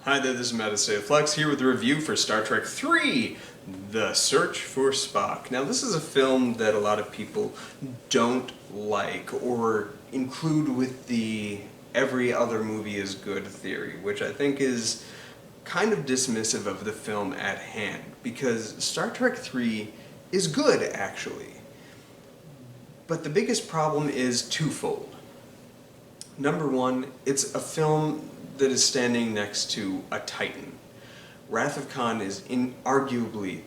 Hi there, this is Matt of Flux here with a review for Star Trek III, The Search for Spock. Now this is a film that a lot of people don't like or include with the every other movie is good theory, which I think is kind of dismissive of the film at hand, because Star Trek III is good actually. But the biggest problem is twofold. Number one, it's a film that is standing next to a titan. Wrath of Khan is inarguably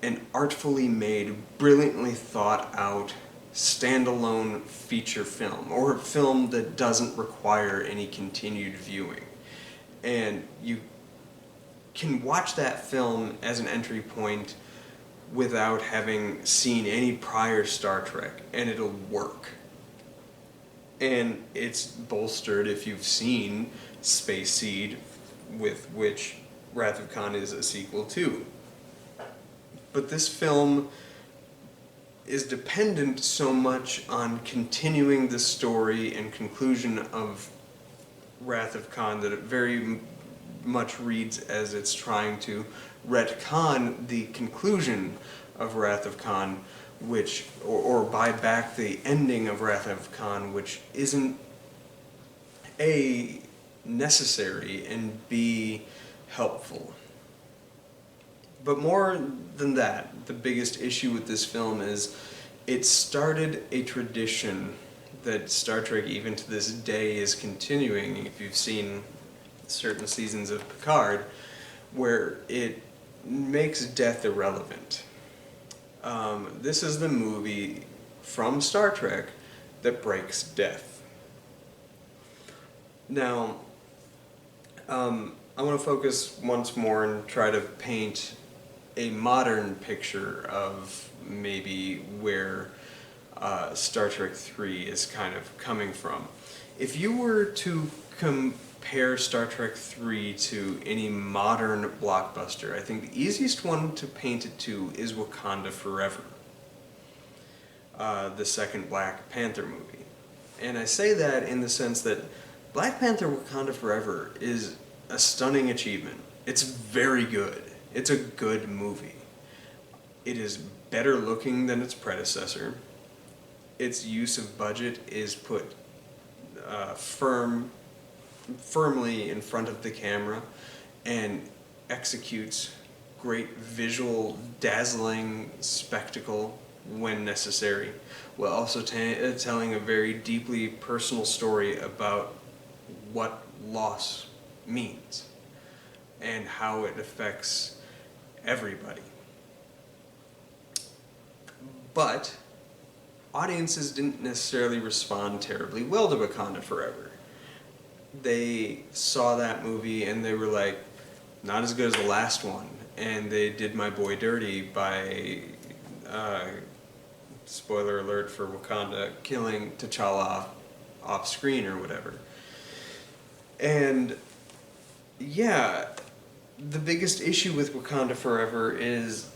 an artfully made, brilliantly thought out, standalone feature film, or a film that doesn't require any continued viewing. And you can watch that film as an entry point without having seen any prior Star Trek, and it'll work. And it's bolstered if you've seen Space Seed, with which Wrath of Khan is a sequel to. But this film is dependent so much on continuing the story and conclusion of Wrath of Khan that it very much reads as it's trying to retcon the conclusion of Wrath of Khan, which, or buy back the ending of Wrath of Khan, which isn't A, necessary, and B, helpful. But more than that, the biggest issue with this film is it started a tradition that Star Trek even to this day is continuing, if you've seen certain seasons of Picard, where it makes death irrelevant. This is the movie from Star Trek that breaks death. Now, I want to focus once more and try to paint a modern picture of maybe where Star Trek III is kind of coming from. If you were to compare Star Trek III to any modern blockbuster, I think the easiest one to paint it to is Wakanda Forever, the second Black Panther movie. And I say that in the sense that Black Panther Wakanda Forever is a stunning achievement. It's very good. It's a good movie. It is better looking than its predecessor. Its use of budget is put firmly in front of the camera and executes great visual, dazzling spectacle when necessary, while also telling a very deeply personal story about what loss means and how it affects everybody. But audiences didn't necessarily respond terribly well to Wakanda Forever. They saw that movie and they were like, not as good as the last one, and they did my boy dirty by, spoiler alert for Wakanda, killing T'Challa off screen or whatever. And yeah, the biggest issue with Wakanda Forever is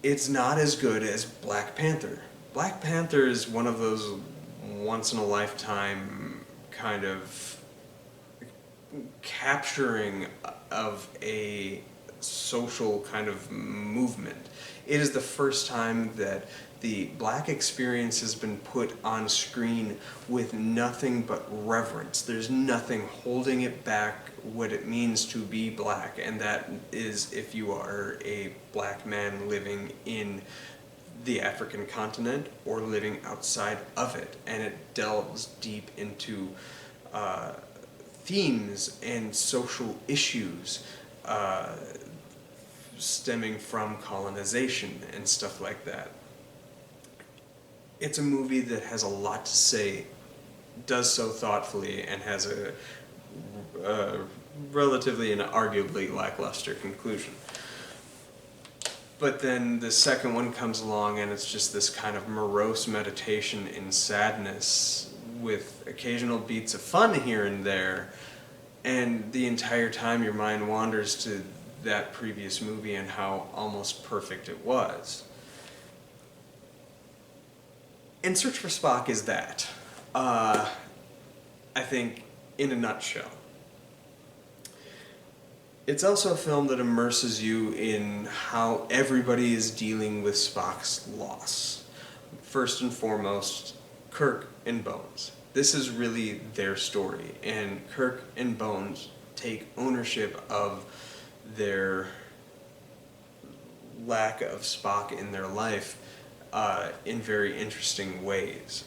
it's not as good as Black Panther. Black Panther is one of those once-in-a-lifetime kind of capturing of a social kind of movement. It is the first time that the black experience has been put on screen with nothing but reverence. There's nothing holding it back what it means to be black, and that is if you are a black man living in the African continent or living outside of it. And it delves deep into themes and social issues stemming from colonization and stuff like that. It's a movie that has a lot to say, does so thoughtfully, and has a relatively and arguably lackluster conclusion. But then the second one comes along and it's just this kind of morose meditation in sadness with occasional beats of fun here and there, and the entire time your mind wanders to that previous movie and how almost perfect it was. And Search for Spock is that. I think, in a nutshell. It's also a film that immerses you in how everybody is dealing with Spock's loss. First and foremost, Kirk and Bones. This is really their story, and Kirk and Bones take ownership of their lack of Spock in their life in very interesting ways.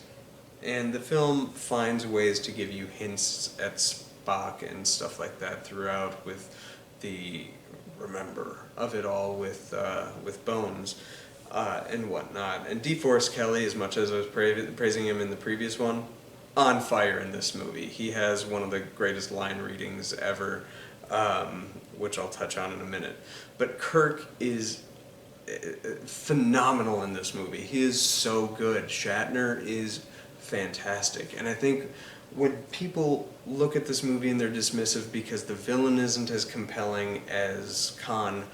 And the film finds ways to give you hints at Spock and stuff like that throughout, with the remember of it all with Bones and whatnot. And DeForest Kelley, as much as I was praising him in the previous one, on fire in this movie. He has one of the greatest line readings ever, which I'll touch on in a minute. But Kirk is phenomenal in this movie. He is so good. Shatner is fantastic. And I think when people look at this movie and they're dismissive because the villain isn't as compelling as Khan,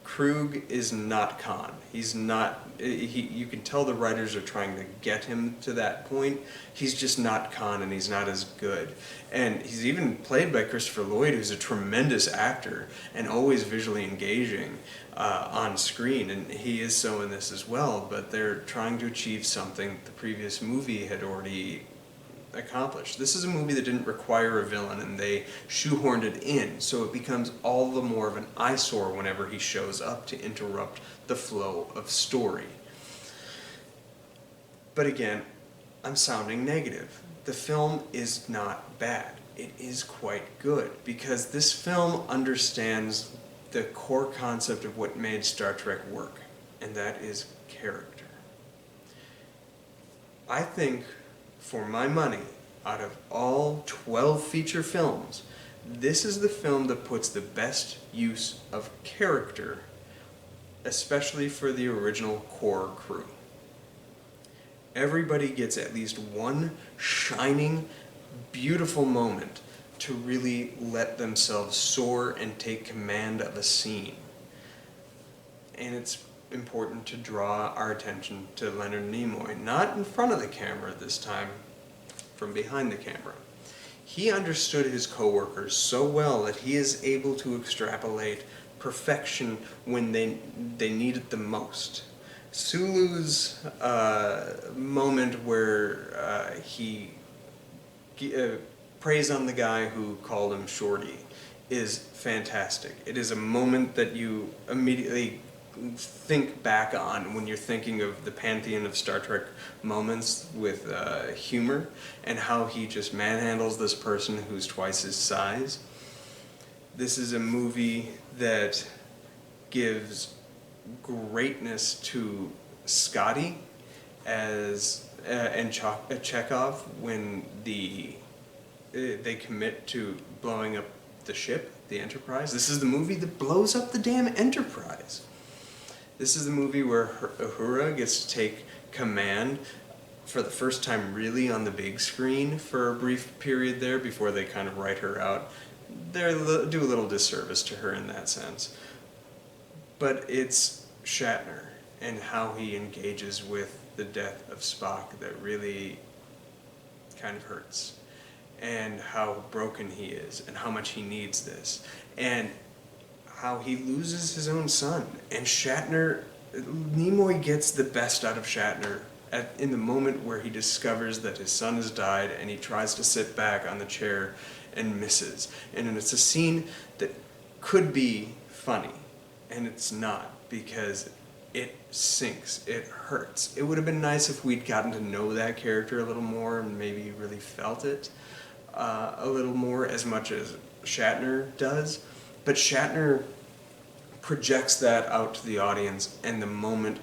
Krug is not Khan. He's not, you can tell the writers are trying to get him to that point. He's just not Khan, and he's not as good. And he's even played by Christopher Lloyd, who's a tremendous actor and always visually engaging on screen, and he is so in this as well, but they're trying to achieve something the previous movie had already accomplished. This is a movie that didn't require a villain, and they shoehorned it in, so it becomes all the more of an eyesore whenever he shows up to interrupt the flow of story. But again, I'm sounding negative. The film is not bad. It is quite good, because this film understands the core concept of what made Star Trek work, and that is character. I think, for my money, out of all 12 feature films, this is the film that puts the best use of character, especially for the original core crew. Everybody gets at least one shining, beautiful moment to really let themselves soar and take command of a scene. And it's important to draw our attention to Leonard Nimoy, not in front of the camera this time, from behind the camera. He understood his coworkers so well that he is able to extrapolate perfection when they need it the most. Sulu's moment where he praise on the guy who called him Shorty is fantastic. It is a moment that you immediately think back on when you're thinking of the pantheon of Star Trek moments with humor, and how he just manhandles this person who's twice his size. This is a movie that gives greatness to Scotty as and Chekov when they commit to blowing up the ship, the Enterprise. This is the movie that blows up the damn Enterprise. This is the movie where Uhura gets to take command for the first time really on the big screen for a brief period there before they kind of write her out. They do a little disservice to her in that sense. But it's Shatner and how he engages with the death of Spock that really kind of hurts, and how broken he is, and how much he needs this, and how he loses his own son. And Nimoy gets the best out of Shatner in the moment where he discovers that his son has died, and he tries to sit back on the chair and misses. And it's a scene that could be funny, and it's not, because it sinks, it hurts. It would have been nice if we'd gotten to know that character a little more and maybe really felt it a little more, as much as Shatner does. But Shatner projects that out to the audience, and the moment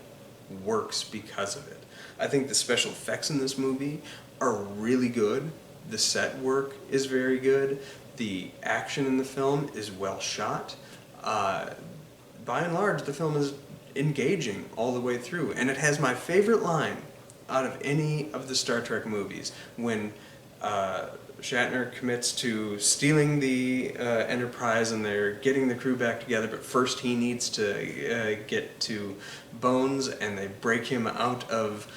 works because of it. I think the special effects in this movie are really good. The set work is very good. The action in the film is well shot. By and large, the film is engaging all the way through. And it has my favorite line out of any of the Star Trek movies, when Shatner commits to stealing the Enterprise and they're getting the crew back together, but first he needs to get to Bones, and they break him out of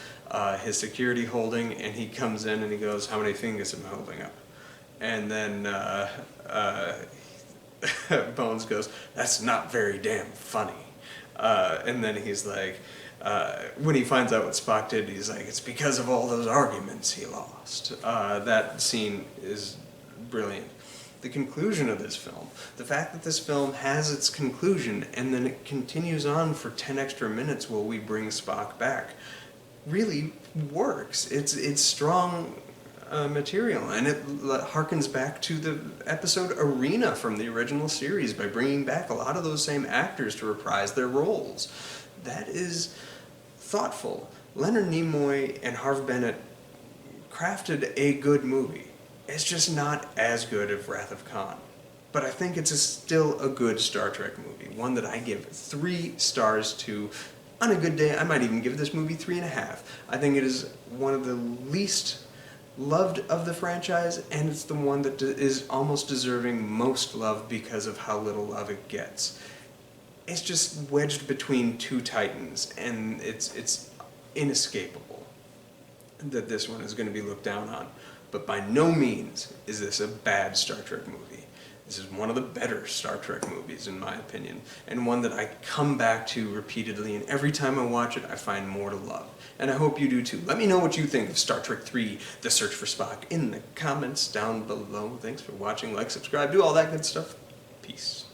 his security holding, and he comes in and he goes, "How many fingers am I holding up?" And then Bones goes, "That's not very damn funny." And then he's like, when he finds out what Spock did, he's like, "It's because of all those arguments he lost." That scene is brilliant. The conclusion of this film, the fact that this film has its conclusion and then it continues on for 10 extra minutes while we bring Spock back, really works. It's strong material, and it harkens back to the episode Arena from the original series by bringing back a lot of those same actors to reprise their roles. That is thoughtful. Leonard Nimoy and Harve Bennett crafted a good movie. It's just not as good as Wrath of Khan. But I think it's still a good Star Trek movie, one that I give 3 stars to. On a good day, I might even give this movie 3.5. I think it is one of the least loved of the franchise, and it's the one that is almost deserving most love because of how little love it gets. It's just wedged between 2 titans, and it's inescapable that this one is going to be looked down on. But by no means is this a bad Star Trek movie. This is one of the better Star Trek movies, in my opinion, and one that I come back to repeatedly, and every time I watch it, I find more to love. And I hope you do too. Let me know what you think of Star Trek 3, The Search for Spock, in the comments down below. Thanks for watching, like, subscribe, do all that good stuff. Peace.